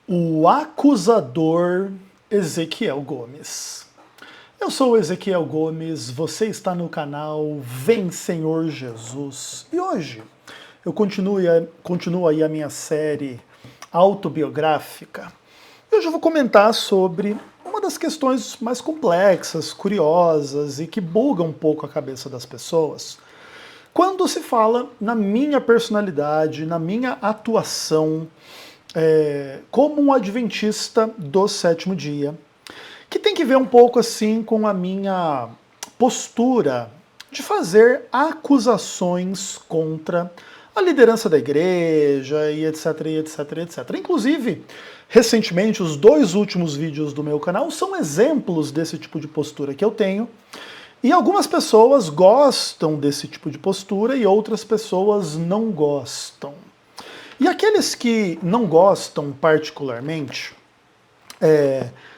O acusador Ezequiel Gomes. Eu sou o Ezequiel Gomes, você está no canal Vem Senhor Jesus. E hoje eu continuo aí a minha série autobiográfica. E hoje eu vou comentar sobre uma das questões mais complexas, curiosas e que bugam um pouco a cabeça das pessoas quando se fala na minha personalidade, na minha atuação como um adventista do sétimo dia, que tem que ver um pouco assim com a minha postura de fazer acusações contra a liderança da igreja e etc, e etc, e etc. Inclusive, recentemente, os dois últimos vídeos do meu canal são exemplos desse tipo de postura que eu tenho. E algumas pessoas gostam desse tipo de postura e outras pessoas não gostam. E aqueles que não gostam particularmente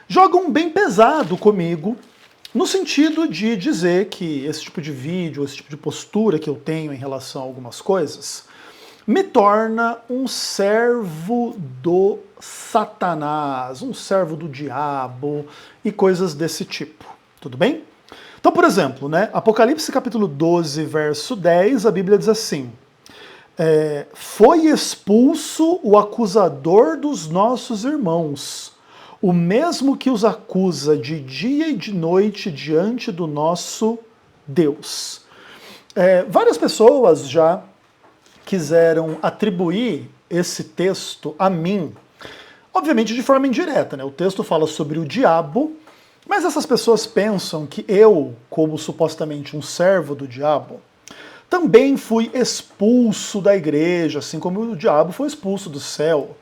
jogam bem pesado comigo, no sentido de dizer que esse tipo de vídeo, esse tipo de postura que eu tenho em relação a algumas coisas, me torna um servo do Satanás, um servo do diabo e coisas desse tipo. Tudo bem? Então, por exemplo, Apocalipse capítulo 12, verso 10, a Bíblia diz assim: foi expulso o acusador dos nossos irmãos, o mesmo que os acusa de dia e de noite diante do nosso Deus. Várias pessoas já quiseram atribuir esse texto a mim, obviamente de forma indireta, O texto fala sobre o diabo, mas essas pessoas pensam que eu, como supostamente um servo do diabo, também fui expulso da igreja, assim como o diabo foi expulso do céu.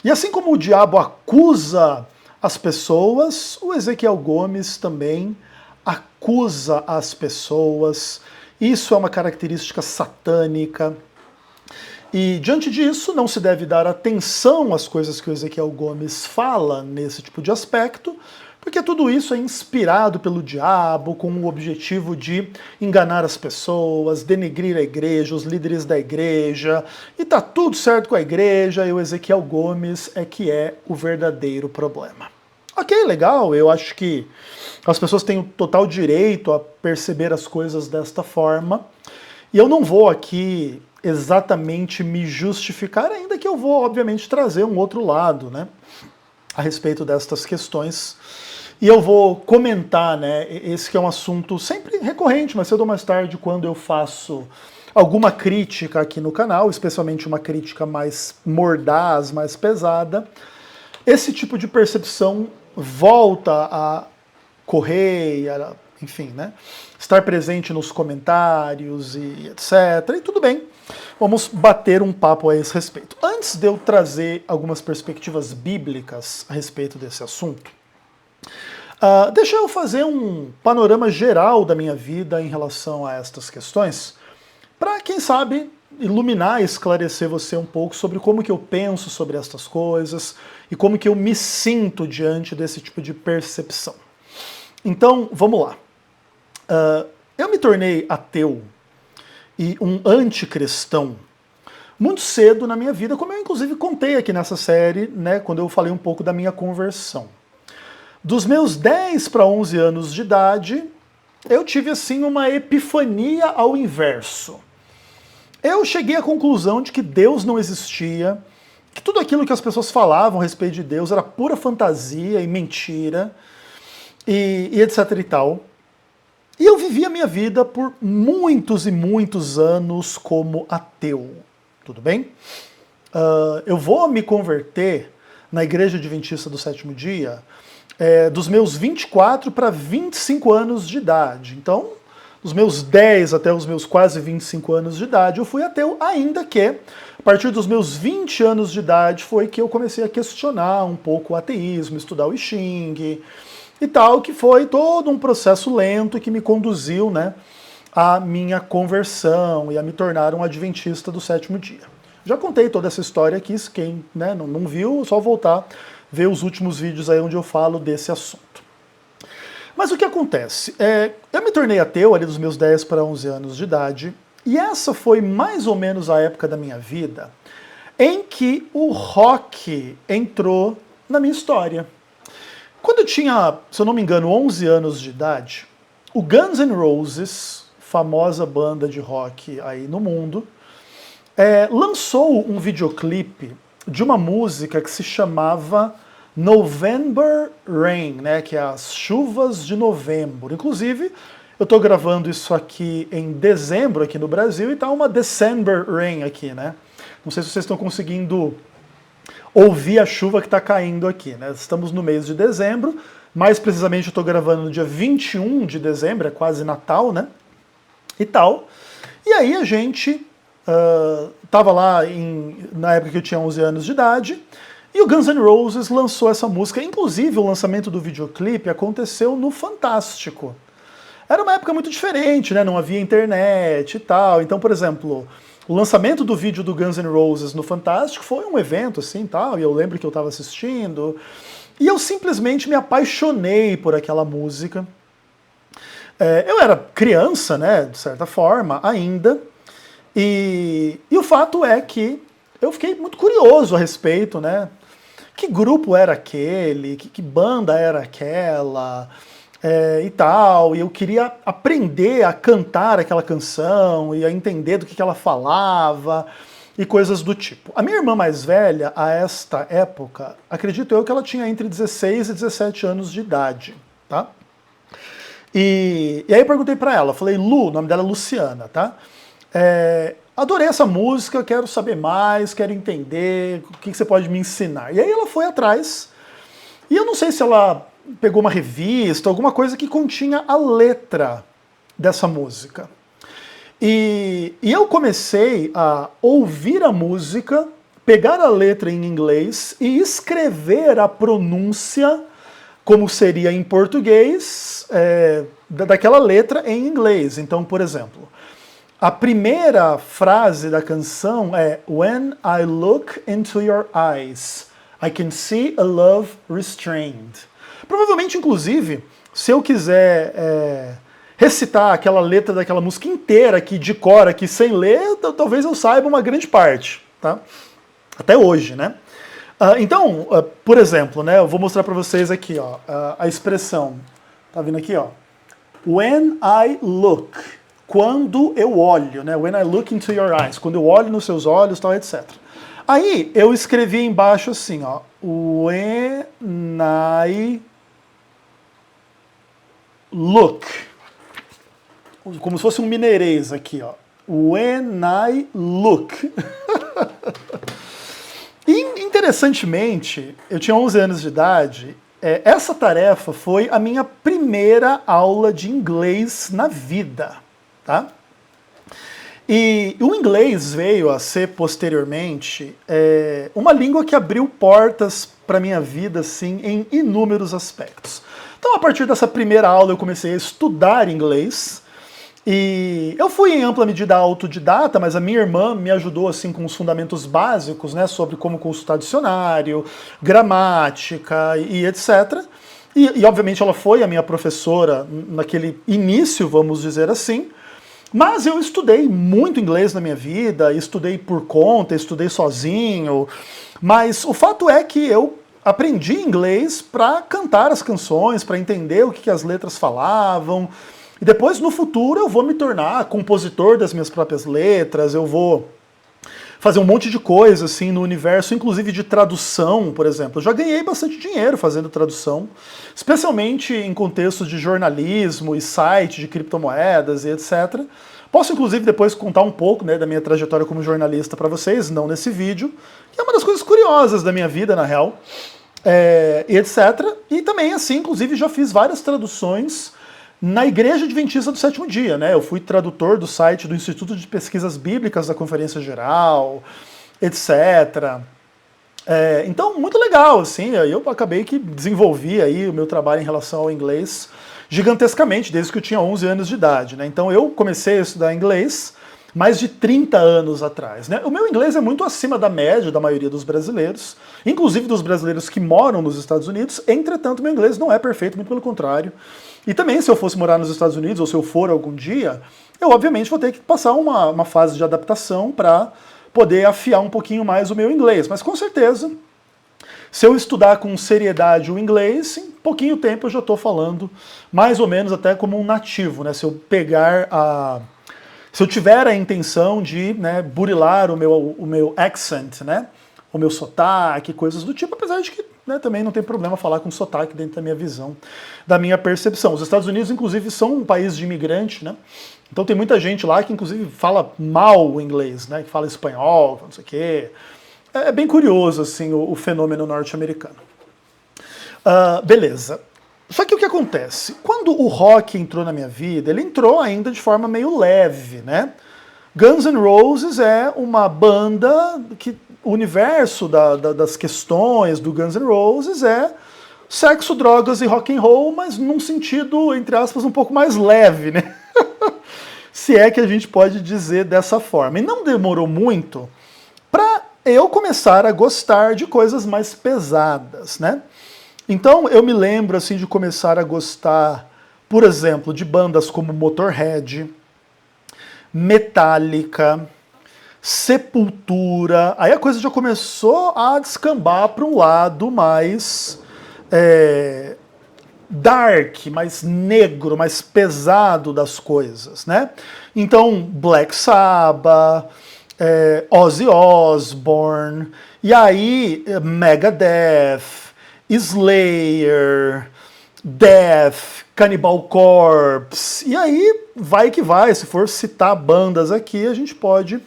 E assim como o diabo acusa as pessoas, o Ezequiel Gomes também acusa as pessoas. Isso é uma característica satânica. E diante disso, não se deve dar atenção às coisas que o Ezequiel Gomes fala nesse tipo de aspecto, porque tudo isso é inspirado pelo diabo com o objetivo de enganar as pessoas, denegrir a igreja, os líderes da igreja, e tá tudo certo com a igreja, e o Ezequiel Gomes é que é o verdadeiro problema. Ok, legal, eu acho que as pessoas têm o total direito a perceber as coisas desta forma, e eu não vou aqui exatamente me justificar, ainda que eu vou, obviamente, trazer um outro lado, a respeito destas questões. E eu vou comentar, esse que é um assunto sempre recorrente, mas cedo ou mais tarde, quando eu faço alguma crítica aqui no canal, especialmente uma crítica mais mordaz, mais pesada, esse tipo de percepção volta a correr, enfim, estar presente nos comentários e etc. E tudo bem, vamos bater um papo a esse respeito. Antes de eu trazer algumas perspectivas bíblicas a respeito desse assunto, deixa eu fazer um panorama geral da minha vida em relação a estas questões, para, quem sabe, iluminar e esclarecer você um pouco sobre como que eu penso sobre estas coisas e como que eu me sinto diante desse tipo de percepção. Então, vamos lá. Eu me tornei ateu e um anticristão muito cedo na minha vida, como eu inclusive contei aqui nessa série, quando eu falei um pouco da minha conversão. Dos meus 10 para 11 anos de idade, eu tive assim uma epifania ao inverso. Eu cheguei à conclusão de que Deus não existia, que tudo aquilo que as pessoas falavam a respeito de Deus era pura fantasia e mentira, e etc e tal. E eu vivi a minha vida por muitos e muitos anos como ateu. Tudo bem? Eu vou me converter na Igreja Adventista do Sétimo Dia dos meus 24 para 25 anos de idade. Então, dos meus 10 até os meus quase 25 anos de idade, eu fui ateu, ainda que, a partir dos meus 20 anos de idade, foi que eu comecei a questionar um pouco o ateísmo, estudar o I Ching e tal, que foi todo um processo lento que me conduziu, à minha conversão e a me tornar um adventista do sétimo dia. Já contei toda essa história aqui, quem não viu, é só voltar, ver os últimos vídeos aí onde eu falo desse assunto. Mas o que acontece? Eu me tornei ateu ali dos meus 10 para 11 anos de idade, e essa foi mais ou menos a época da minha vida em que o rock entrou na minha história. Quando eu tinha, se eu não me engano, 11 anos de idade, o Guns N' Roses, famosa banda de rock aí no mundo, lançou um videoclipe de uma música que se chamava November Rain, né, que é as chuvas de novembro. Inclusive, eu estou gravando isso aqui em dezembro aqui no Brasil e tá uma December Rain aqui, né? Não sei se vocês estão conseguindo ouvir a chuva que está caindo aqui, né? Estamos no mês de dezembro, mais precisamente eu estou gravando no dia 21 de dezembro, é quase Natal, né? E tal. E aí a gente tava lá na época que eu tinha 11 anos de idade, e o Guns N' Roses lançou essa música. Inclusive, o lançamento do videoclipe aconteceu no Fantástico. Era uma época muito diferente, né? Não havia internet e tal. Então, por exemplo, o lançamento do vídeo do Guns N' Roses no Fantástico foi um evento assim, tal, e eu lembro que eu estava assistindo, e eu simplesmente me apaixonei por aquela música. Eu era criança, né, de certa forma, ainda, e o fato é que eu fiquei muito curioso a respeito, né? Que grupo era aquele? Que banda era aquela? E tal, e eu queria aprender a cantar aquela canção e a entender do que ela falava e coisas do tipo. A minha irmã mais velha, a esta época, acredito eu que ela tinha entre 16 e 17 anos de idade, tá? E aí eu perguntei pra ela, falei, Lu, o nome dela é Luciana, tá? Adorei essa música, quero saber mais, quero entender, o que você pode me ensinar? E aí ela foi atrás, e eu não sei se ela pegou uma revista, alguma coisa que continha a letra dessa música. E eu comecei a ouvir a música, pegar a letra em inglês e escrever a pronúncia, como seria em português, daquela letra em inglês. Então, por exemplo, a primeira frase da canção é When I look into your eyes, I can see a love restrained. Provavelmente, inclusive, se eu quiser recitar aquela letra daquela música inteira aqui de cor, aqui sem ler, talvez eu saiba uma grande parte, tá? Até hoje, né? Então, por exemplo, né, eu vou mostrar para vocês aqui, ó, a expressão, tá vendo aqui, ó? When I look, quando eu olho, né? When I look into your eyes, quando eu olho nos seus olhos, tal, etc. Aí eu escrevi embaixo assim, ó, When I look, como se fosse um mineirês aqui, ó. When I look. E, interessantemente, eu tinha 11 anos de idade, essa tarefa foi a minha primeira aula de inglês na vida, tá? E o inglês veio a ser, posteriormente, uma língua que abriu portas para a minha vida, assim, em inúmeros aspectos. Então, a partir dessa primeira aula, eu comecei a estudar inglês, e eu fui em ampla medida autodidata, mas a minha irmã me ajudou assim com os fundamentos básicos, né, sobre como consultar dicionário, gramática e etc. E obviamente ela foi a minha professora naquele início, vamos dizer assim. Mas eu estudei muito inglês na minha vida, estudei por conta, estudei sozinho. Mas o fato é que eu aprendi inglês para cantar as canções, para entender o que as letras falavam. E depois, no futuro, eu vou me tornar compositor das minhas próprias letras, eu vou fazer um monte de coisa assim no universo, inclusive de tradução, por exemplo. Eu já ganhei bastante dinheiro fazendo tradução, especialmente em contextos de jornalismo e site de criptomoedas e etc. Posso, inclusive, depois contar um pouco, né, da minha trajetória como jornalista para vocês, não nesse vídeo, que é uma das coisas curiosas da minha vida, na real, e etc. E também, assim, inclusive, já fiz várias traduções na Igreja Adventista do Sétimo Dia, né? Eu fui tradutor do site do Instituto de Pesquisas Bíblicas da Conferência Geral, etc. Então, muito legal, assim, eu acabei que desenvolvi aí o meu trabalho em relação ao inglês gigantescamente, desde que eu tinha 11 anos de idade, né? Então eu comecei a estudar inglês mais de 30 anos atrás, né? O meu inglês é muito acima da média da maioria dos brasileiros, inclusive dos brasileiros que moram nos Estados Unidos. Entretanto, meu inglês não é perfeito, muito pelo contrário. E também, se eu fosse morar nos Estados Unidos, ou se eu for algum dia, eu obviamente vou ter que passar uma fase de adaptação para poder afiar um pouquinho mais o meu inglês. Mas com certeza, se eu estudar com seriedade o inglês, em pouquinho tempo eu já estou falando mais ou menos até como um nativo, né? Se eu tiver a intenção de, né, burilar o meu accent, né? O meu sotaque, coisas do tipo, apesar de que, né, também não tem problema falar com sotaque dentro da minha visão, da minha percepção. Os Estados Unidos, inclusive, são um país de imigrante, né? Então tem muita gente lá que, inclusive, fala mal o inglês, né? Que fala espanhol, não sei o quê. É bem curioso, assim, o fenômeno norte-americano. Beleza. Só que o que acontece? Quando o rock entrou na minha vida, ele entrou ainda de forma meio leve, né? Guns N' Roses é uma banda que o universo das questões do Guns N' Roses é sexo, drogas e rock and roll, mas num sentido, entre aspas, um pouco mais leve, né? Se é que a gente pode dizer dessa forma. E não demorou muito para eu começar a gostar de coisas mais pesadas, né? Então eu me lembro assim de começar a gostar, por exemplo, de bandas como Motorhead, Metallica, Sepultura. Aí a coisa já começou a descambar para um lado mais dark, mais negro, mais pesado das coisas, né? Então Black Sabbath, Ozzy Osbourne, e aí Megadeth, Slayer, Death, Cannibal Corpse, e aí vai que vai, se for citar bandas aqui, a gente pode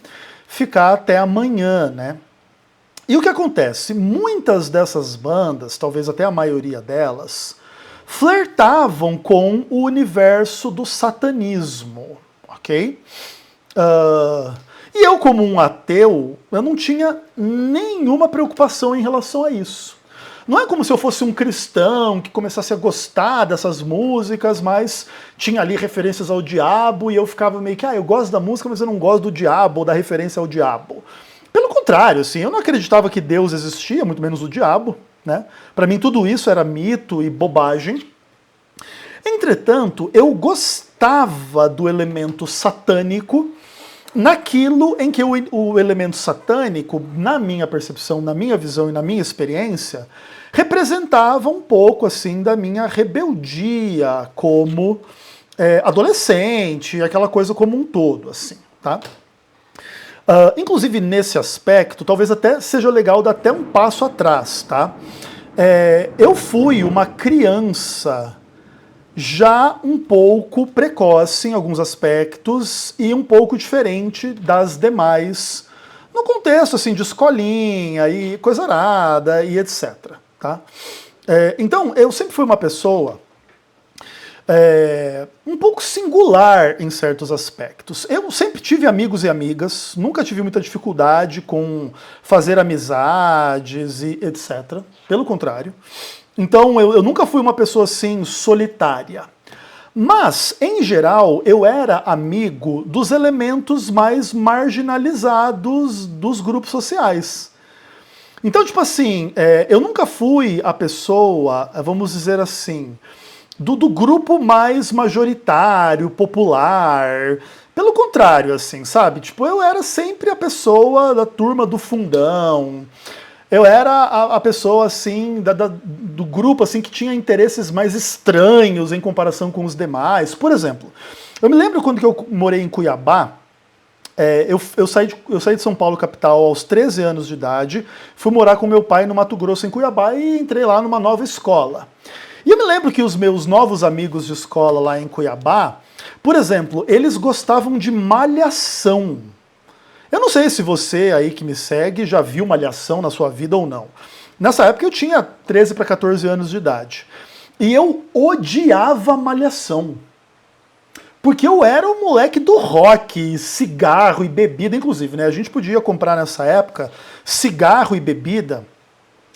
ficar até amanhã, né? E o que acontece? Muitas dessas bandas, talvez até a maioria delas, flertavam com o universo do satanismo, ok? E eu, como um ateu, eu não tinha nenhuma preocupação em relação a isso. Não é como se eu fosse um cristão que começasse a gostar dessas músicas, mas tinha ali referências ao diabo e eu ficava meio que, eu gosto da música, mas eu não gosto do diabo ou da referência ao diabo. Pelo contrário, assim, eu não acreditava que Deus existia, muito menos o diabo, né? Para mim tudo isso era mito e bobagem. Entretanto, eu gostava do elemento satânico naquilo em que o elemento satânico, na minha percepção, na minha visão e na minha experiência, representava um pouco assim da minha rebeldia como adolescente, aquela coisa como um todo, assim, tá? Inclusive nesse aspecto, talvez até seja legal dar até um passo atrás, tá? Eu fui uma criança já um pouco precoce em alguns aspectos e um pouco diferente das demais no contexto assim de escolinha e coisa arada e etc. Tá? Então eu sempre fui uma pessoa um pouco singular em certos aspectos. Eu sempre tive amigos e amigas, nunca tive muita dificuldade com fazer amizades e etc. Pelo contrário. Então eu nunca fui uma pessoa assim solitária. Mas, em geral, eu era amigo dos elementos mais marginalizados dos grupos sociais. Então, tipo assim, eu nunca fui a pessoa, vamos dizer assim, do grupo mais majoritário, popular. Pelo contrário, assim, sabe? Tipo, eu era sempre a pessoa da turma do fundão. Eu era a pessoa, assim, do grupo, assim, que tinha interesses mais estranhos em comparação com os demais. Por exemplo, eu me lembro quando que eu morei em Cuiabá, eu saí de São Paulo, capital, aos 13 anos de idade, fui morar com meu pai no Mato Grosso, em Cuiabá, e entrei lá numa nova escola. E eu me lembro que os meus novos amigos de escola lá em Cuiabá, por exemplo, eles gostavam de Malhação. Eu não sei se você aí que me segue já viu Malhação na sua vida ou não. Nessa época eu tinha 13 para 14 anos de idade. E eu odiava Malhação. Porque eu era o moleque do rock, cigarro e bebida, inclusive, né? A gente podia comprar nessa época cigarro e bebida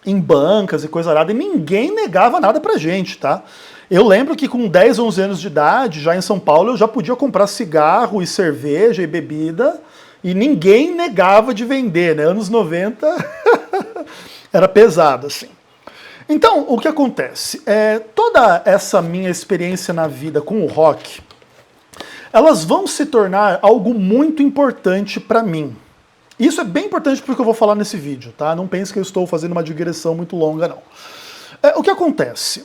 em bancas e coisa arada, e ninguém negava nada pra gente, tá? Eu lembro que com 10, 11 anos de idade, já em São Paulo, eu já podia comprar cigarro e cerveja e bebida, e ninguém negava de vender, né? Anos 90 era pesado, assim. Então, o que acontece? Toda essa minha experiência na vida com o rock, elas vão se tornar algo muito importante para mim, Isso é bem importante porque eu vou falar nesse vídeo, tá? Não pense que eu estou fazendo uma digressão muito longa, não. O que acontece?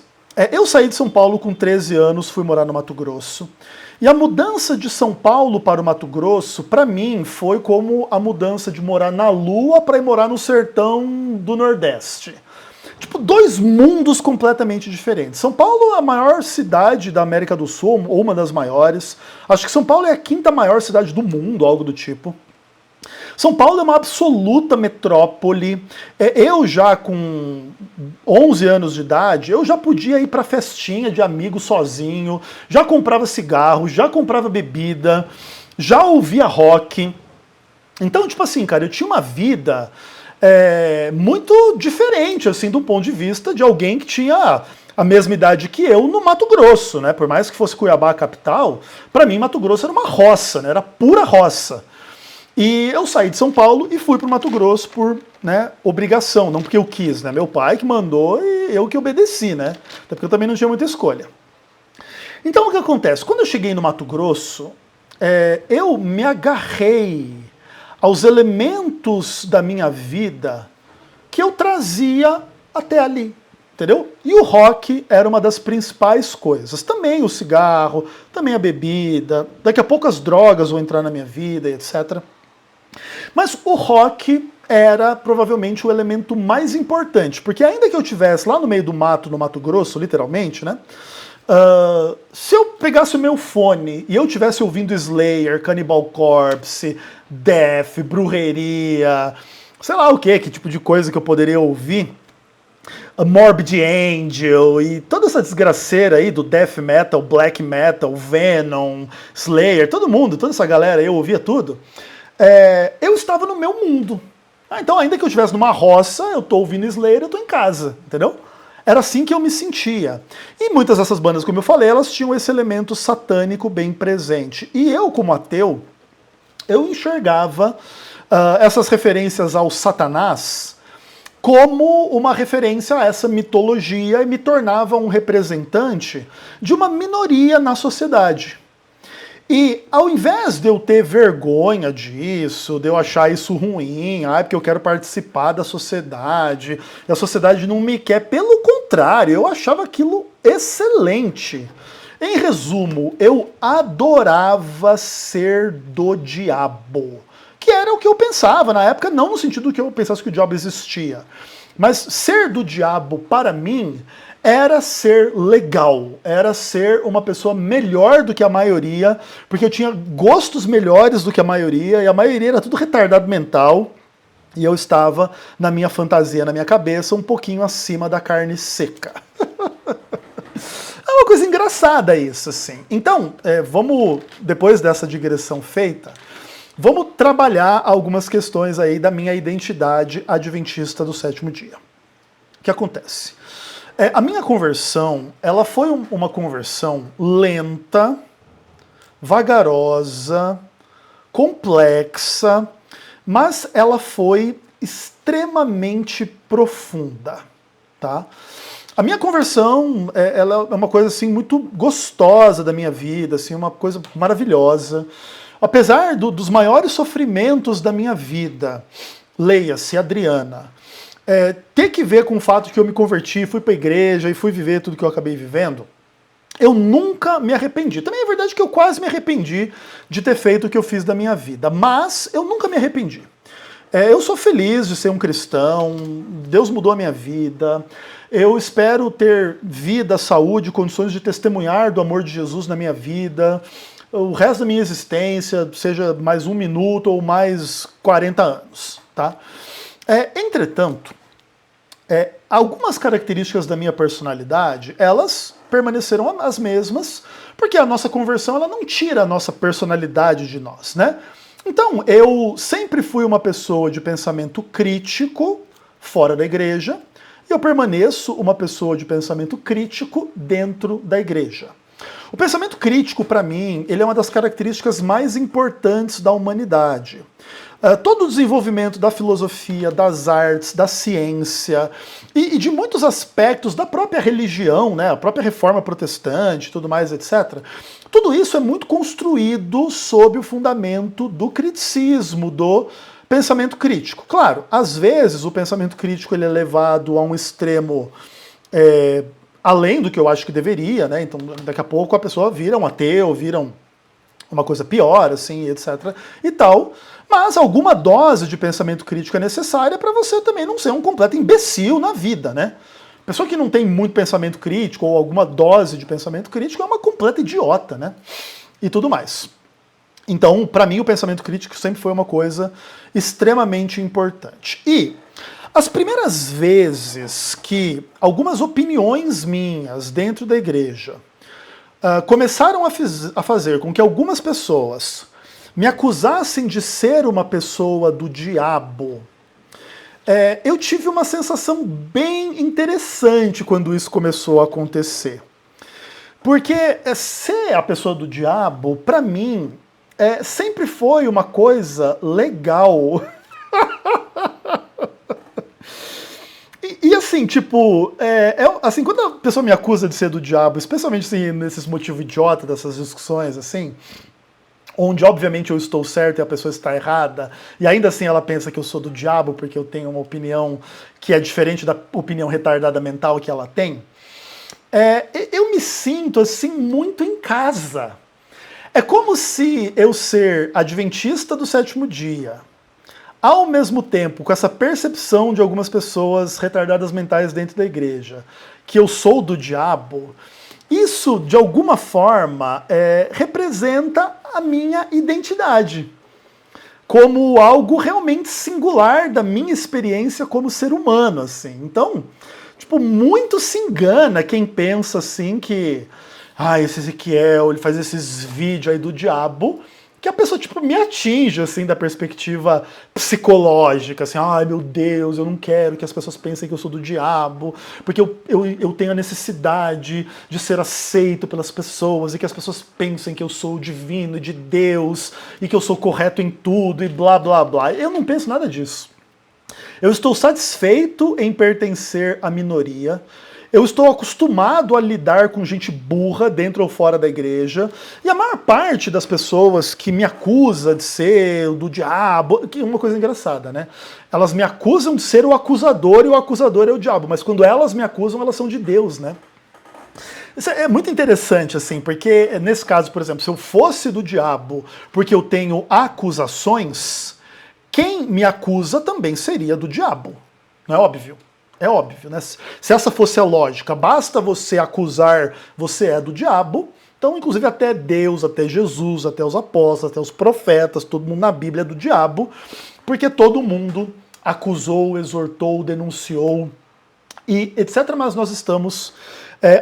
Eu saí de São Paulo com 13 anos, fui morar no Mato Grosso, e a mudança de São Paulo para o Mato Grosso, para mim, foi como a mudança de morar na Lua para ir morar no sertão do Nordeste. Tipo, dois mundos completamente diferentes. São Paulo é a maior cidade da América do Sul, ou uma das maiores. Acho que São Paulo é a quinta maior cidade do mundo, algo do tipo. São Paulo é uma absoluta metrópole. Eu já com 11 anos de idade, eu já podia ir pra festinha de amigo sozinho, já comprava cigarro, já comprava bebida, já ouvia rock. Então, tipo assim, cara, eu tinha uma vida muito diferente, assim, do ponto de vista de alguém que tinha a mesma idade que eu no Mato Grosso, né? Por mais que fosse Cuiabá a capital, pra mim Mato Grosso era uma roça, né? Era pura roça. E eu saí de São Paulo e fui para o Mato Grosso por, né, obrigação, não porque eu quis, né? Meu pai que mandou e eu que obedeci, né? Até porque eu também não tinha muita escolha. Então o que acontece? Quando eu cheguei no Mato Grosso, eu me agarrei aos elementos da minha vida que eu trazia até ali, entendeu? E o rock era uma das principais coisas. Também o cigarro, também a bebida, daqui a pouco as drogas vão entrar na minha vida, etc. Mas o rock era provavelmente o elemento mais importante, porque ainda que eu estivesse lá no meio do mato, no Mato Grosso, literalmente, né? Se eu pegasse o meu fone e eu estivesse ouvindo Slayer, Cannibal Corpse, Death, Brujeria, sei lá o que tipo de coisa que eu poderia ouvir, a Morbid Angel e toda essa desgraceira aí do death metal, black metal, Venom, Slayer, todo mundo, toda essa galera aí, eu ouvia tudo. Eu estava no meu mundo. Então, ainda que eu estivesse numa roça, eu tô ouvindo Slayer, eu tô em casa, entendeu? Era assim que eu me sentia. E muitas dessas bandas, como eu falei, elas tinham esse elemento satânico bem presente. E eu, como ateu, eu enxergava essas referências ao Satanás como uma referência a essa mitologia e me tornava um representante de uma minoria na sociedade. E ao invés de eu ter vergonha disso, de eu achar isso ruim, porque eu quero participar da sociedade, e a sociedade não me quer, pelo contrário, eu achava aquilo excelente. Em resumo, eu adorava ser do diabo, que era o que eu pensava na época, não no sentido que eu pensasse que o diabo existia, mas ser do diabo para mim era ser legal, era ser uma pessoa melhor do que a maioria, porque eu tinha gostos melhores do que a maioria, e a maioria era tudo retardado mental, e eu estava, na minha fantasia, na minha cabeça, um pouquinho acima da carne seca. É uma coisa engraçada isso, assim. Então, vamos, depois dessa digressão feita, vamos trabalhar algumas questões aí da minha identidade adventista do sétimo dia. O que acontece? A minha conversão, ela foi uma conversão lenta, vagarosa, complexa, mas ela foi extremamente profunda, tá? A minha conversão, ela é uma coisa assim muito gostosa da minha vida, assim, uma coisa maravilhosa. Apesar dos maiores sofrimentos da minha vida, leia-se Adriana, ter que ver com o fato que eu me converti, fui para a igreja e fui viver tudo que eu acabei vivendo, eu nunca me arrependi. Também é verdade que eu quase me arrependi de ter feito o que eu fiz da minha vida, mas eu nunca me arrependi. Eu sou feliz de ser um cristão, Deus mudou a minha vida, eu espero ter vida, saúde, condições de testemunhar do amor de Jesus na minha vida, o resto da minha existência, seja mais 1 minuto ou mais 40 anos, tá? Entretanto, algumas características da minha personalidade, elas permaneceram as mesmas, porque a nossa conversão ela não tira a nossa personalidade de nós, né? Então, eu sempre fui uma pessoa de pensamento crítico fora da igreja, e eu permaneço uma pessoa de pensamento crítico dentro da igreja. O pensamento crítico, para mim, ele é uma das características mais importantes da humanidade. Todo o desenvolvimento da filosofia, das artes, da ciência e de muitos aspectos da própria religião, né, a própria reforma protestante, tudo mais, etc. Tudo isso é muito construído sob o fundamento do criticismo, do pensamento crítico. Claro, às vezes o pensamento crítico ele é levado a um extremo além do que eu acho que deveria, né? Então daqui a pouco a pessoa vira um ateu, vira uma coisa pior, assim, etc. e tal. Mas alguma dose de pensamento crítico é necessária para você também não ser um completo imbecil na vida, né? Pessoa que não tem muito pensamento crítico ou alguma dose de pensamento crítico é uma completa idiota, né? E tudo mais. Então, para mim, o pensamento crítico sempre foi uma coisa extremamente importante. E as primeiras vezes que algumas opiniões minhas dentro da igreja começaram a fazer com que algumas pessoas me acusassem de ser uma pessoa do diabo, eu tive uma sensação bem interessante quando isso começou a acontecer. Porque ser a pessoa do diabo, pra mim, sempre foi uma coisa legal. E assim, tipo, assim, quando a pessoa me acusa de ser do diabo, especialmente assim, nesses motivos idiotas dessas discussões, assim, onde obviamente eu estou certo e a pessoa está errada, e ainda assim ela pensa que eu sou do diabo porque eu tenho uma opinião que é diferente da opinião retardada mental que ela tem, eu me sinto assim muito em casa. É como se eu ser adventista do sétimo dia, ao mesmo tempo com essa percepção de algumas pessoas retardadas mentais dentro da igreja, que eu sou do diabo, isso, de alguma forma, representa a minha identidade como algo realmente singular da minha experiência como ser humano, assim. Então, tipo, muito se engana quem pensa assim que esse Ezequiel, ele faz esses vídeos aí do diabo, que a pessoa, tipo, me atinge, assim, da perspectiva psicológica, assim, ai meu Deus, eu não quero que as pessoas pensem que eu sou do diabo, porque eu tenho a necessidade de ser aceito pelas pessoas, e que as pessoas pensem que eu sou divino e de Deus, e que eu sou correto em tudo, e blá blá blá. Eu não penso nada disso. Eu estou satisfeito em pertencer à minoria. Eu estou acostumado a lidar com gente burra dentro ou fora da igreja, e a maior parte das pessoas que me acusa de ser do diabo, que é uma coisa engraçada, né? Elas me acusam de ser o acusador e o acusador é o diabo, mas quando elas me acusam, elas são de Deus, né? Isso é muito interessante, assim, porque nesse caso, por exemplo, se eu fosse do diabo porque eu tenho acusações, quem me acusa também seria do diabo, não é óbvio? É óbvio, né? Se essa fosse a lógica, basta você acusar, você é do diabo. Então, inclusive, até Deus, até Jesus, até os apóstolos, até os profetas, todo mundo na Bíblia é do diabo, porque todo mundo acusou, exortou, denunciou e etc. Mas nós estamos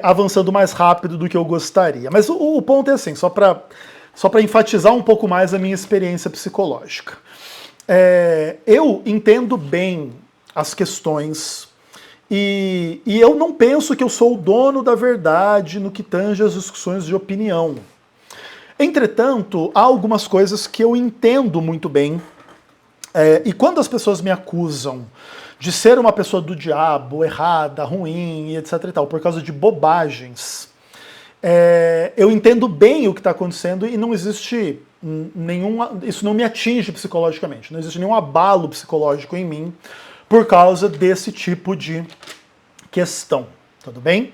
avançando mais rápido do que eu gostaria. Mas o ponto é assim, só para enfatizar um pouco mais a minha experiência psicológica. Eu entendo bem as questões e eu não penso que eu sou o dono da verdade no que tange as discussões de opinião. Entretanto, há algumas coisas que eu entendo muito bem, e quando as pessoas me acusam de ser uma pessoa do diabo, errada, ruim, e etc e tal, por causa de bobagens, eu entendo bem o que está acontecendo e não existe isso não me atinge psicologicamente, não existe nenhum abalo psicológico em mim por causa desse tipo de questão, tudo bem?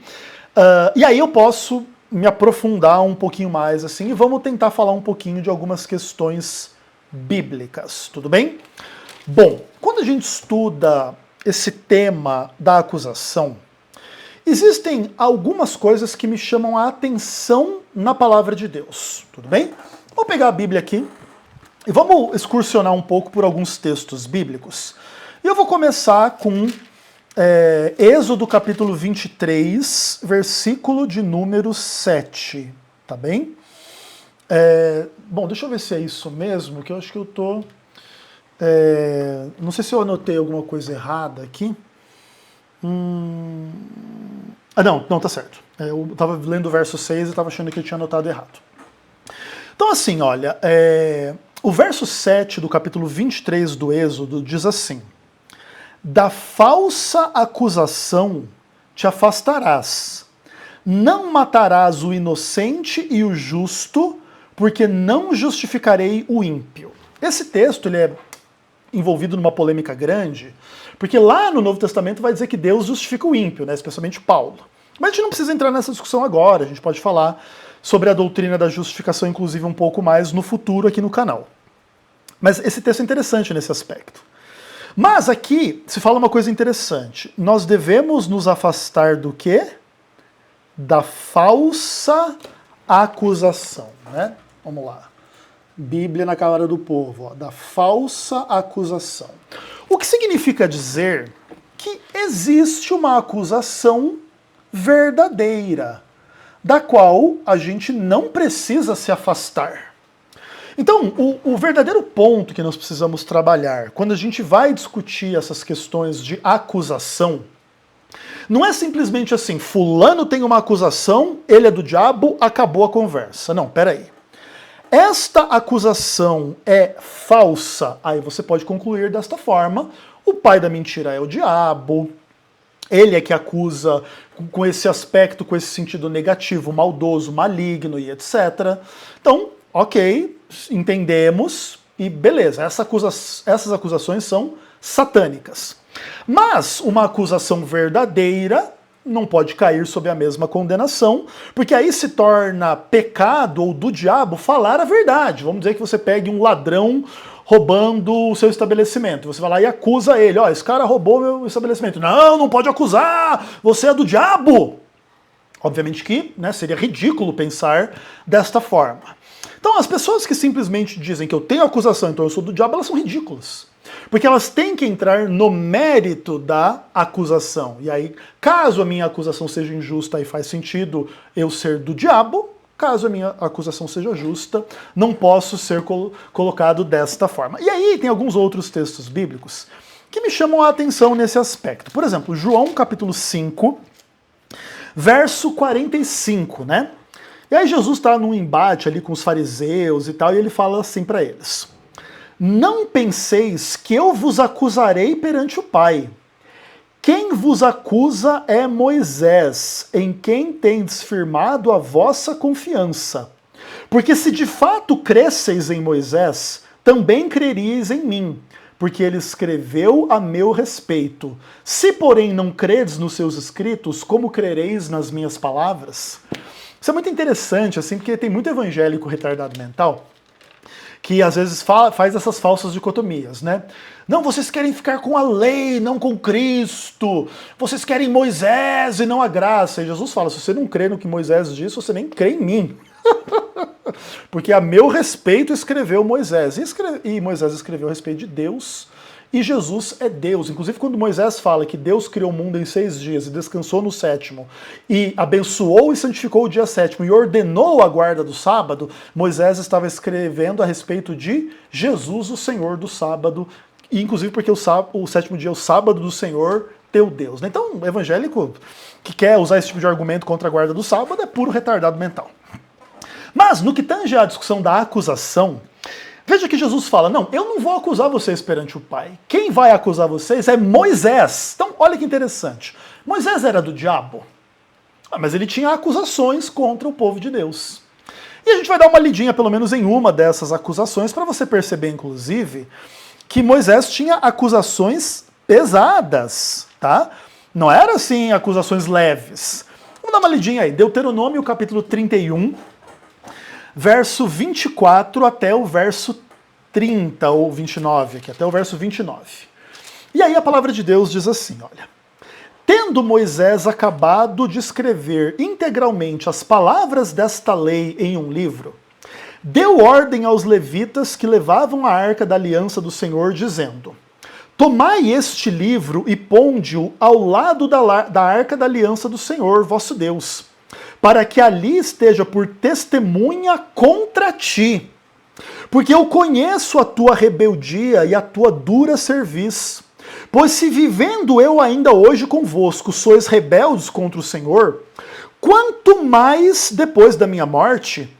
E aí eu posso me aprofundar um pouquinho mais assim e vamos tentar falar um pouquinho de algumas questões bíblicas, tudo bem? Bom, quando a gente estuda esse tema da acusação, existem algumas coisas que me chamam a atenção na palavra de Deus, tudo bem? Vou pegar a Bíblia aqui e vamos excursionar um pouco por alguns textos bíblicos. E eu vou começar com Êxodo capítulo 23, versículo de número 7, tá bem? Bom, deixa eu ver se é isso mesmo, que eu acho que eu tô... não sei se eu anotei alguma coisa errada aqui. Não, tá certo. Eu tava lendo o verso 6 e tava achando que eu tinha anotado errado. Então assim, olha, o verso 7 do capítulo 23 do Êxodo diz assim: da falsa acusação te afastarás, não matarás o inocente e o justo, porque não justificarei o ímpio. Esse texto ele é envolvido numa polêmica grande, porque lá no Novo Testamento vai dizer que Deus justifica o ímpio, né, especialmente Paulo. Mas a gente não precisa entrar nessa discussão agora, a gente pode falar sobre a doutrina da justificação, inclusive, um pouco mais no futuro aqui no canal. Mas esse texto é interessante nesse aspecto. Mas aqui se fala uma coisa interessante. Nós devemos nos afastar do quê? Da falsa acusação, né? Vamos lá. Bíblia na cara do povo, ó, da falsa acusação. O que significa dizer que existe uma acusação verdadeira, da qual a gente não precisa se afastar. Então, o verdadeiro ponto que nós precisamos trabalhar, quando a gente vai discutir essas questões de acusação, não é simplesmente assim, fulano tem uma acusação, ele é do diabo, acabou a conversa. Não, peraí. Esta acusação é falsa, aí você pode concluir desta forma, o pai da mentira é o diabo, ele é que acusa com esse aspecto, com esse sentido negativo, maldoso, maligno e etc. Então, ok, entendemos e beleza, essas acusações são satânicas. Mas uma acusação verdadeira não pode cair sob a mesma condenação, porque aí se torna pecado ou do diabo falar a verdade. Vamos dizer que você pegue um ladrão roubando o seu estabelecimento. Você vai lá e acusa ele, ó, esse cara roubou meu estabelecimento. Não, não pode acusar, você é do diabo. Obviamente que, né, seria ridículo pensar desta forma. Então as pessoas que simplesmente dizem que eu tenho acusação, então eu sou do diabo, elas são ridículas. Porque elas têm que entrar no mérito da acusação. E aí, caso a minha acusação seja injusta e faz sentido eu ser do diabo, caso a minha acusação seja justa, não posso ser colocado desta forma. E aí tem alguns outros textos bíblicos que me chamam a atenção nesse aspecto. Por exemplo, João capítulo 5, verso 45, né? E aí Jesus está num embate ali com os fariseus e tal, e ele fala assim para eles: não penseis que eu vos acusarei perante o Pai. Quem vos acusa é Moisés, em quem tendes firmado a vossa confiança. Porque se de fato cresceis em Moisés, também creríeis em mim, porque ele escreveu a meu respeito. Se, porém, não credes nos seus escritos, como crereis nas minhas palavras? Isso é muito interessante, assim, porque tem muito evangélico retardado mental que às vezes faz essas falsas dicotomias, né? Não, vocês querem ficar com a lei, não com Cristo. Vocês querem Moisés e não a graça. E Jesus fala, se você não crê no que Moisés disse, você nem crê em mim. Porque a meu respeito escreveu Moisés. E Moisés escreveu a respeito de Deus, e Jesus é Deus. Inclusive, quando Moisés fala que Deus criou o mundo em 6 dias e descansou no 7º, e abençoou e santificou o dia 7º, e ordenou a guarda do sábado, Moisés estava escrevendo a respeito de Jesus, o Senhor do sábado, e inclusive porque o 7º dia é o sábado do Senhor, teu Deus. Então, o evangélico que quer usar esse tipo de argumento contra a guarda do sábado é puro retardado mental. Mas, no que tange à discussão da acusação, veja que Jesus fala, não, eu não vou acusar vocês perante o Pai. Quem vai acusar vocês é Moisés. Então, olha que interessante. Moisés era do diabo, mas ele tinha acusações contra o povo de Deus. E a gente vai dar uma lidinha, pelo menos em uma dessas acusações, para você perceber, inclusive, que Moisés tinha acusações pesadas, tá? Não era, assim, acusações leves. Vamos dar uma lidinha aí. Deuteronômio, capítulo 31, verso 24 até o verso 30, ou 29, aqui, até o verso 29. E aí a palavra de Deus diz assim, olha: tendo Moisés acabado de escrever integralmente as palavras desta lei em um livro, deu ordem aos levitas que levavam a arca da aliança do Senhor, dizendo: tomai este livro e ponde-o ao lado da arca da aliança do Senhor, vosso Deus, para que ali esteja por testemunha contra ti. Porque eu conheço a tua rebeldia e a tua dura cerviz. Pois se vivendo eu ainda hoje convosco sois rebeldes contra o Senhor, quanto mais depois da minha morte,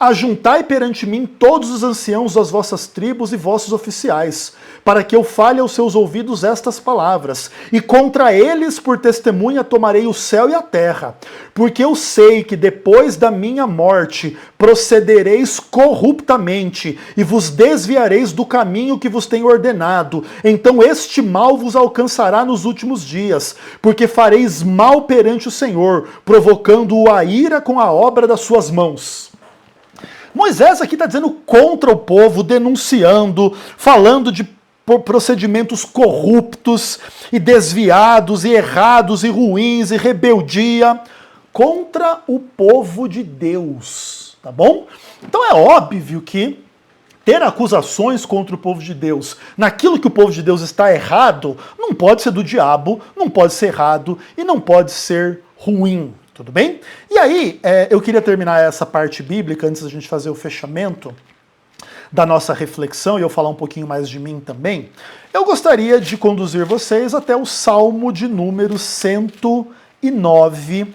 Ajuntai perante mim todos os anciãos das vossas tribos e vossos oficiais, para que eu fale aos seus ouvidos estas palavras, e contra eles por testemunha tomarei o céu e a terra, porque eu sei que depois da minha morte procedereis corruptamente, e vos desviareis do caminho que vos tenho ordenado, então este mal vos alcançará nos últimos dias, porque fareis mal perante o Senhor, provocando-o a ira com a obra das suas mãos. Moisés aqui está dizendo contra o povo, denunciando, falando de procedimentos corruptos e desviados e errados e ruins e rebeldia contra o povo de Deus, tá bom? Então é óbvio que ter acusações contra o povo de Deus naquilo que o povo de Deus está errado não pode ser do diabo, não pode ser errado e não pode ser ruim. Tudo bem? E aí, eu queria terminar essa parte bíblica antes da gente fazer o fechamento da nossa reflexão e eu falar um pouquinho mais de mim também. Eu gostaria de conduzir vocês até o Salmo de número 109,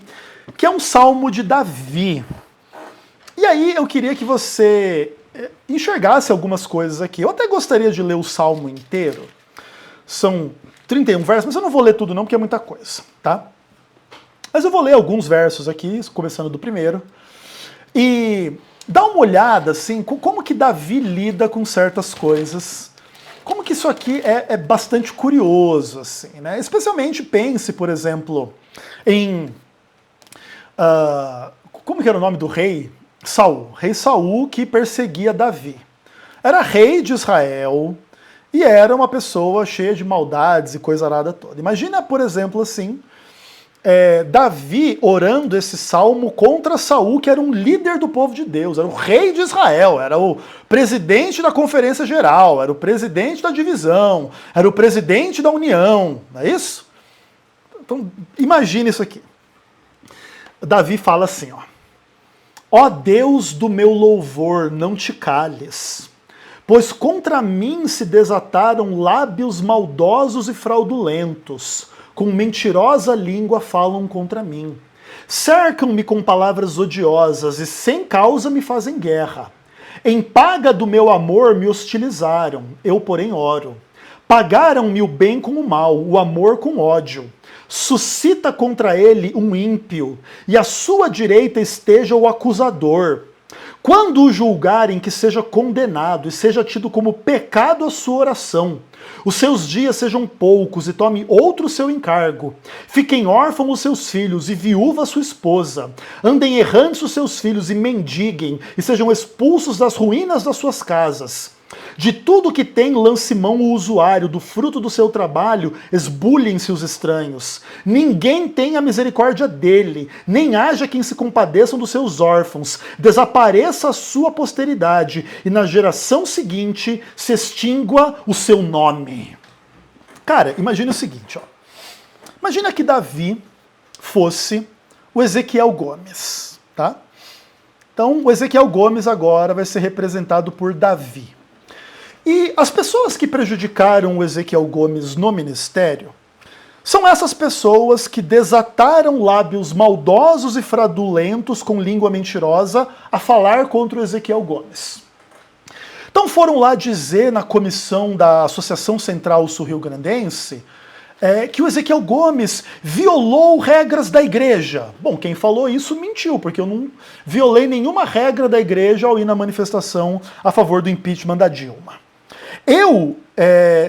que é um salmo de Davi. E aí eu queria que você enxergasse algumas coisas aqui. Eu até gostaria de ler o salmo inteiro. São 31 versos, mas eu não vou ler tudo não, porque é muita coisa, tá? Mas eu vou ler alguns versos aqui, começando do primeiro, e dá uma olhada, assim, como que Davi lida com certas coisas, como que isso aqui é bastante curioso, assim, né? Especialmente pense, por exemplo, em... como que era o nome do rei? Saul. Rei Saul que perseguia Davi. Era rei de Israel e era uma pessoa cheia de maldades e coisa arada toda. Imagina, por exemplo, assim... Davi orando esse salmo contra Saul, que era um líder do povo de Deus, era o rei de Israel, era o presidente da conferência geral, era o presidente da divisão, era o presidente da união, não é isso? Então, imagine isso aqui. Davi fala assim, ó Deus do meu louvor, não te cales, pois contra mim se desataram lábios maldosos e fraudulentos, com mentirosa língua falam contra mim. Cercam-me com palavras odiosas e sem causa me fazem guerra. Em paga do meu amor me hostilizaram, eu porém oro. Pagaram-me o bem com o mal, o amor com ódio. Suscita contra ele um ímpio, e à sua direita esteja o acusador. Quando o julgarem, que seja condenado e seja tido como pecado a sua oração. Os seus dias sejam poucos e tome outro seu encargo. Fiquem órfãos os seus filhos e viúva sua esposa. Andem errantes os seus filhos e mendiguem e sejam expulsos das ruínas das suas casas. De tudo que tem lance mão o usuário, do fruto do seu trabalho esbulhem-se os estranhos. Ninguém tenha misericórdia dele, nem haja quem se compadeçam dos seus órfãos. Desapareça a sua posteridade, e na geração seguinte se extingua o seu nome. Cara, imagina o seguinte, imagina que Davi fosse o Ezequiel Gomes, tá? Então, o Ezequiel Gomes agora vai ser representado por Davi. E as pessoas que prejudicaram o Ezequiel Gomes no ministério são essas pessoas que desataram lábios maldosos e fraudulentos com língua mentirosa a falar contra o Ezequiel Gomes. Então foram lá dizer na comissão da Associação Central Sul-Rio-Grandense que o Ezequiel Gomes violou regras da igreja. Bom, quem falou isso mentiu, porque eu não violei nenhuma regra da igreja ao ir na manifestação a favor do impeachment da Dilma. Eu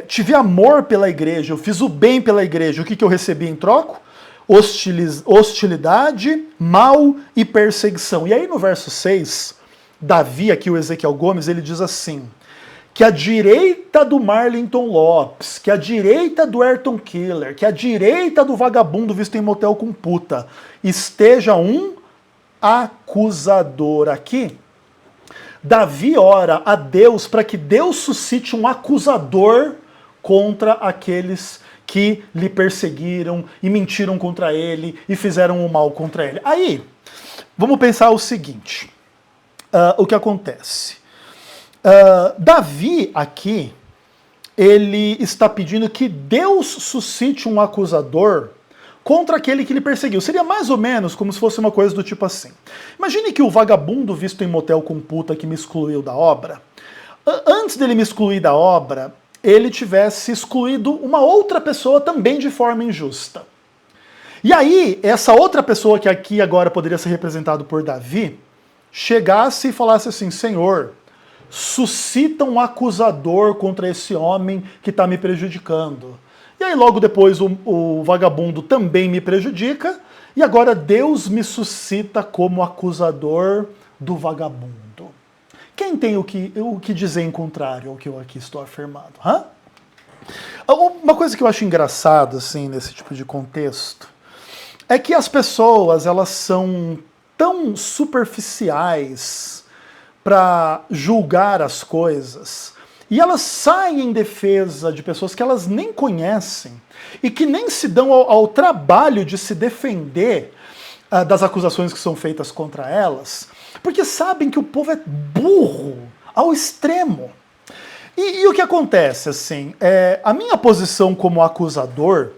tive amor pela igreja, eu fiz o bem pela igreja. O que eu recebi em troca? Hostilidade, mal e perseguição. E aí no verso 6, Davi, aqui o Ezequiel Gomes, ele diz assim, que a direita do Marlington Lopes, que a direita do Ayrton Killer, que a direita do vagabundo visto em motel com puta, esteja um acusador. Aqui, Davi ora a Deus para que Deus suscite um acusador contra aqueles que lhe perseguiram e mentiram contra ele e fizeram o mal contra ele. Aí, vamos pensar o seguinte, o que acontece. Davi aqui, ele está pedindo que Deus suscite um acusador contra aquele que lhe perseguiu. Seria mais ou menos como se fosse uma coisa do tipo assim. Imagine que o vagabundo visto em motel com puta que me excluiu da obra, antes dele me excluir da obra, ele tivesse excluído uma outra pessoa também de forma injusta. E aí, essa outra pessoa que aqui agora poderia ser representado por Davi, chegasse e falasse assim, Senhor, suscita um acusador contra esse homem que está me prejudicando. E aí logo depois o vagabundo também me prejudica, e agora Deus me suscita como acusador do vagabundo. Quem tem o que dizer em contrário ao que eu aqui estou afirmando? Hã? Uma coisa que eu acho engraçada assim, nesse tipo de contexto é que as pessoas elas são tão superficiais para julgar as coisas e elas saem em defesa de pessoas que elas nem conhecem e que nem se dão ao trabalho de se defender das acusações que são feitas contra elas, porque sabem que o povo é burro ao extremo. E o que acontece, assim, a minha posição como acusador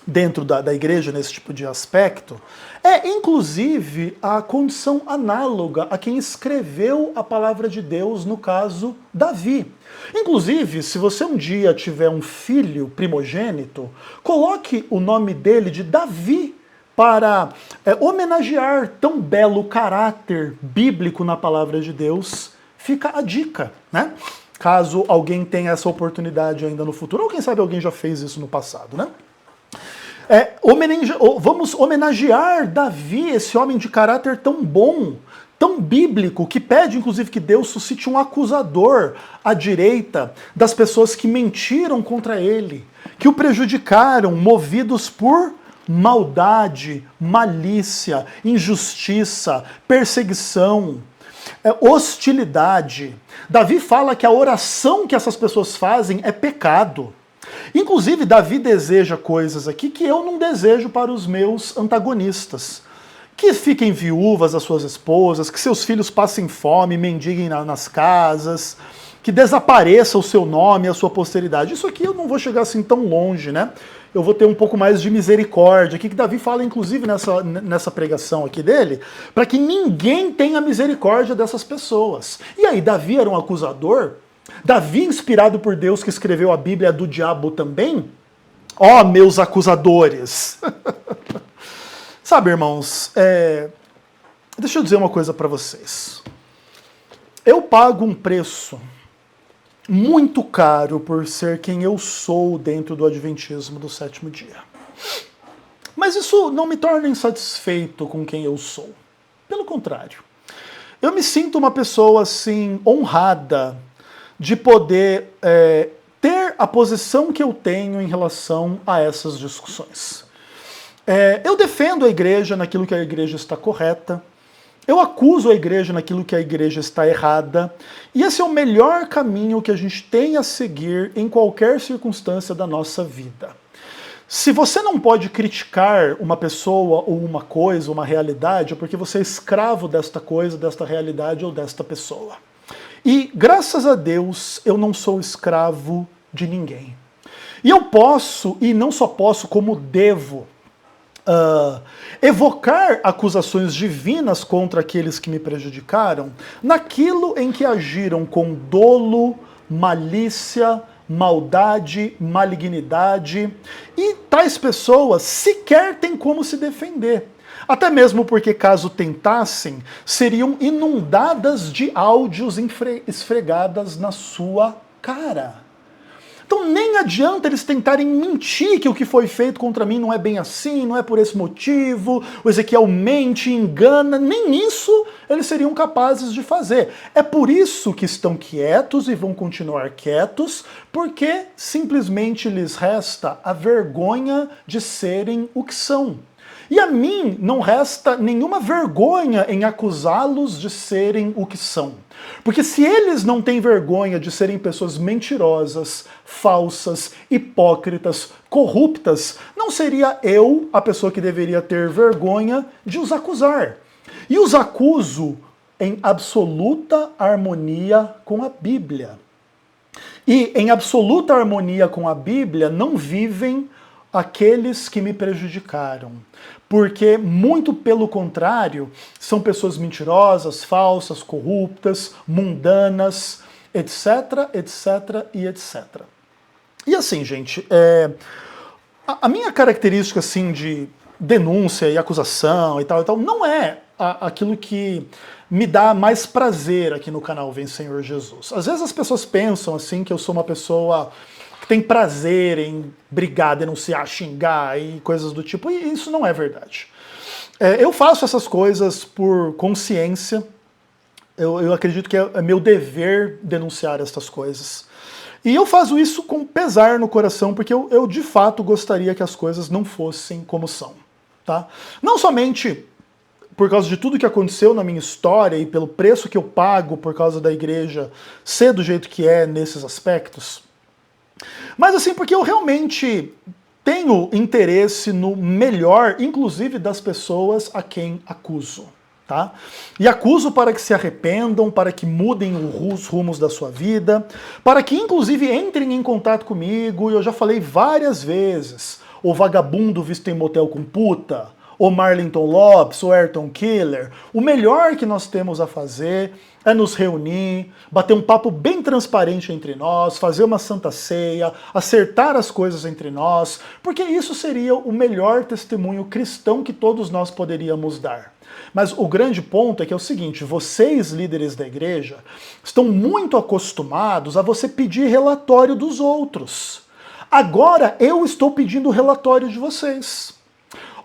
dentro da igreja, nesse tipo de aspecto, é inclusive a condição análoga a quem escreveu a palavra de Deus, no caso, Davi. Inclusive, se você um dia tiver um filho primogênito, coloque o nome dele de Davi para homenagear tão belo caráter bíblico na palavra de Deus. Fica a dica, né? Caso alguém tenha essa oportunidade ainda no futuro, ou quem sabe alguém já fez isso no passado, né? Vamos homenagear Davi, esse homem de caráter tão bom, tão bíblico, que pede inclusive que Deus suscite um acusador à direita das pessoas que mentiram contra ele, que o prejudicaram, movidos por maldade, malícia, injustiça, perseguição, hostilidade. Davi fala que a oração que essas pessoas fazem é pecado. Inclusive, Davi deseja coisas aqui que eu não desejo para os meus antagonistas. Que fiquem viúvas as suas esposas, que seus filhos passem fome, mendiguem nas casas, que desapareça o seu nome e a sua posteridade. Isso aqui eu não vou chegar assim tão longe, né? Eu vou ter um pouco mais de misericórdia, aqui que Davi fala inclusive nessa pregação aqui dele, para que ninguém tenha misericórdia dessas pessoas. E aí, Davi era um acusador? Davi, inspirado por Deus, que escreveu a Bíblia, é do diabo também? Ó, meus acusadores! Sabe, irmãos, deixa eu dizer uma coisa para vocês. Eu pago um preço muito caro por ser quem eu sou dentro do Adventismo do sétimo dia. Mas isso não me torna insatisfeito com quem eu sou. Pelo contrário. Eu me sinto uma pessoa, assim, honrada de poder ter a posição que eu tenho em relação a essas discussões. Eu defendo a igreja naquilo que a igreja está correta, eu acuso a igreja naquilo que a igreja está errada, e esse é o melhor caminho que a gente tem a seguir em qualquer circunstância da nossa vida. Se você não pode criticar uma pessoa ou uma coisa, uma realidade, é porque você é escravo desta coisa, desta realidade ou desta pessoa. E, graças a Deus, eu não sou escravo de ninguém. E eu posso, e não só posso, como devo, evocar acusações divinas contra aqueles que me prejudicaram, naquilo em que agiram com dolo, malícia, maldade, malignidade, e tais pessoas sequer têm como se defender. Até mesmo porque, caso tentassem, seriam inundadas de áudios esfregadas na sua cara. Então nem adianta eles tentarem mentir que o que foi feito contra mim não é bem assim, não é por esse motivo, o Ezequiel mente, engana, nem isso eles seriam capazes de fazer. É por isso que estão quietos e vão continuar quietos, porque simplesmente lhes resta a vergonha de serem o que são. E a mim não resta nenhuma vergonha em acusá-los de serem o que são. Porque se eles não têm vergonha de serem pessoas mentirosas, falsas, hipócritas, corruptas, não seria eu a pessoa que deveria ter vergonha de os acusar. E os acuso em absoluta harmonia com a Bíblia. E em absoluta harmonia com a Bíblia não vivem aqueles que me prejudicaram. Porque, muito pelo contrário, são pessoas mentirosas, falsas, corruptas, mundanas, etc, etc e etc. E assim, gente, a minha característica assim de denúncia e acusação e tal, não é aquilo que me dá mais prazer aqui no canal Vem Senhor Jesus. Às vezes as pessoas pensam assim que eu sou uma pessoa que tem prazer em brigar, denunciar, xingar e coisas do tipo, e isso não é verdade. Eu faço essas coisas por consciência, eu acredito que é meu dever denunciar essas coisas. E eu faço isso com pesar no coração, porque eu de fato gostaria que as coisas não fossem como são. Tá? Não somente por causa de tudo que aconteceu na minha história e pelo preço que eu pago por causa da igreja ser do jeito que é nesses aspectos, mas assim, porque eu realmente tenho interesse no melhor, inclusive das pessoas a quem acuso. Tá? E acuso para que se arrependam, para que mudem os rumos da sua vida, para que inclusive entrem em contato comigo, e eu já falei várias vezes, o vagabundo visto em motel com puta, o Marlington Lopes, o Ayrton Killer, o melhor que nós temos a fazer é nos reunir, bater um papo bem transparente entre nós, fazer uma santa ceia, acertar as coisas entre nós, porque isso seria o melhor testemunho cristão que todos nós poderíamos dar. Mas o grande ponto é que é o seguinte, vocês, líderes da igreja, estão muito acostumados a você pedir relatório dos outros. Agora eu estou pedindo o relatório de vocês.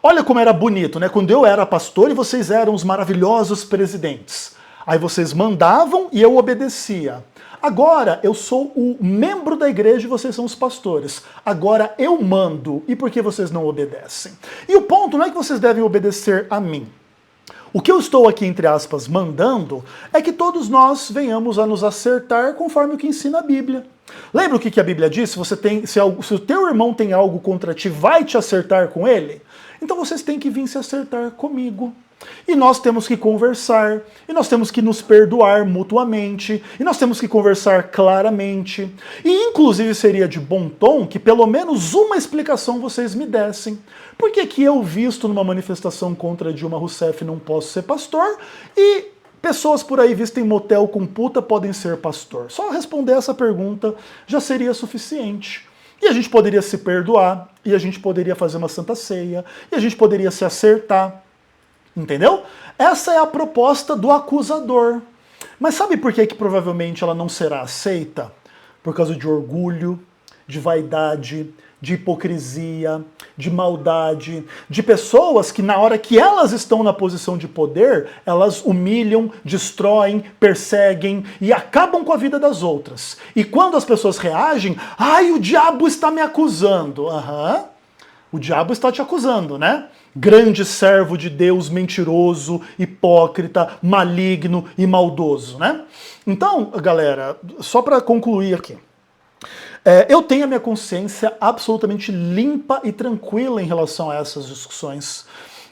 Olha como era bonito, né? Quando eu era pastor e vocês eram os maravilhosos presidentes. Aí vocês mandavam e eu obedecia. Agora eu sou o membro da igreja e vocês são os pastores. Agora eu mando. E por que vocês não obedecem? E o ponto não é que vocês devem obedecer a mim. O que eu estou aqui, entre aspas, mandando é que todos nós venhamos a nos acertar conforme o que ensina a Bíblia. Lembra o que a Bíblia diz? Se o teu irmão tem algo contra ti, vai te acertar com ele? Então vocês têm que vir se acertar comigo. E nós temos que conversar, e nós temos que nos perdoar mutuamente, e nós temos que conversar claramente. E inclusive seria de bom tom que pelo menos uma explicação vocês me dessem. Por que eu, visto numa manifestação contra Dilma Rousseff, não posso ser pastor, e pessoas por aí vistas em motel com puta podem ser pastor? Só responder essa pergunta já seria suficiente. E a gente poderia se perdoar, e a gente poderia fazer uma santa ceia, e a gente poderia se acertar. Entendeu? Essa é a proposta do acusador. Mas sabe por que provavelmente ela não será aceita? Por causa de orgulho, de vaidade, de hipocrisia, de maldade, de pessoas que na hora que elas estão na posição de poder, elas humilham, destroem, perseguem e acabam com a vida das outras. E quando as pessoas reagem, ai, o diabo está me acusando. Aham. O diabo está te acusando, né? Grande servo de Deus, mentiroso, hipócrita, maligno e maldoso, né? Então, galera, só para concluir aqui, eu tenho a minha consciência absolutamente limpa e tranquila em relação a essas discussões.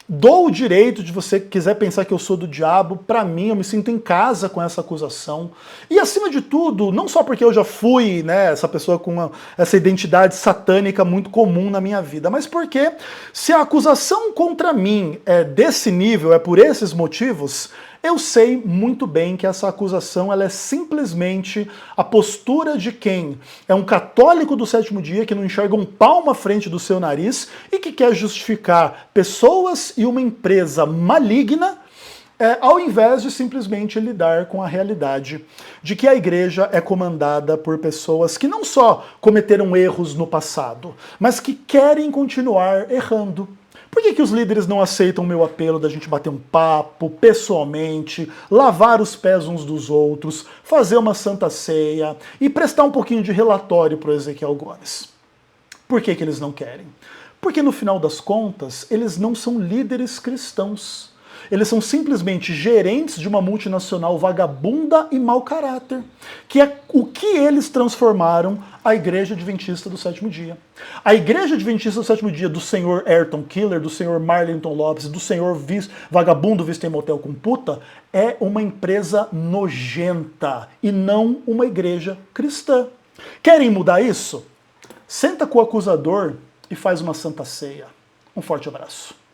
Dou o direito de você que quiser pensar que eu sou do diabo, pra mim, eu me sinto em casa com essa acusação. E acima de tudo, não só porque eu já fui, né, essa pessoa com essa identidade satânica muito comum na minha vida, mas porque se a acusação contra mim é desse nível, é por esses motivos, eu sei muito bem que essa acusação ela é simplesmente a postura de quem é um católico do sétimo dia que não enxerga um palmo à frente do seu nariz e que quer justificar pessoas e uma empresa maligna ao invés de simplesmente lidar com a realidade de que a igreja é comandada por pessoas que não só cometeram erros no passado, mas que querem continuar errando. Por que os líderes não aceitam o meu apelo da gente bater um papo pessoalmente, lavar os pés uns dos outros, fazer uma santa ceia e prestar um pouquinho de relatório para o Ezequiel Gomes? Por que eles não querem? Porque no final das contas, eles não são líderes cristãos. Eles são simplesmente gerentes de uma multinacional vagabunda e mau caráter, que é o que eles transformaram a Igreja Adventista do Sétimo Dia. A Igreja Adventista do Sétimo Dia do senhor Ayrton Killer, do senhor Marlington Lopes, do senhor vagabundo visto em motel com puta, é uma empresa nojenta e não uma igreja cristã. Querem mudar isso? Senta com o acusador e faz uma santa ceia. Um forte abraço.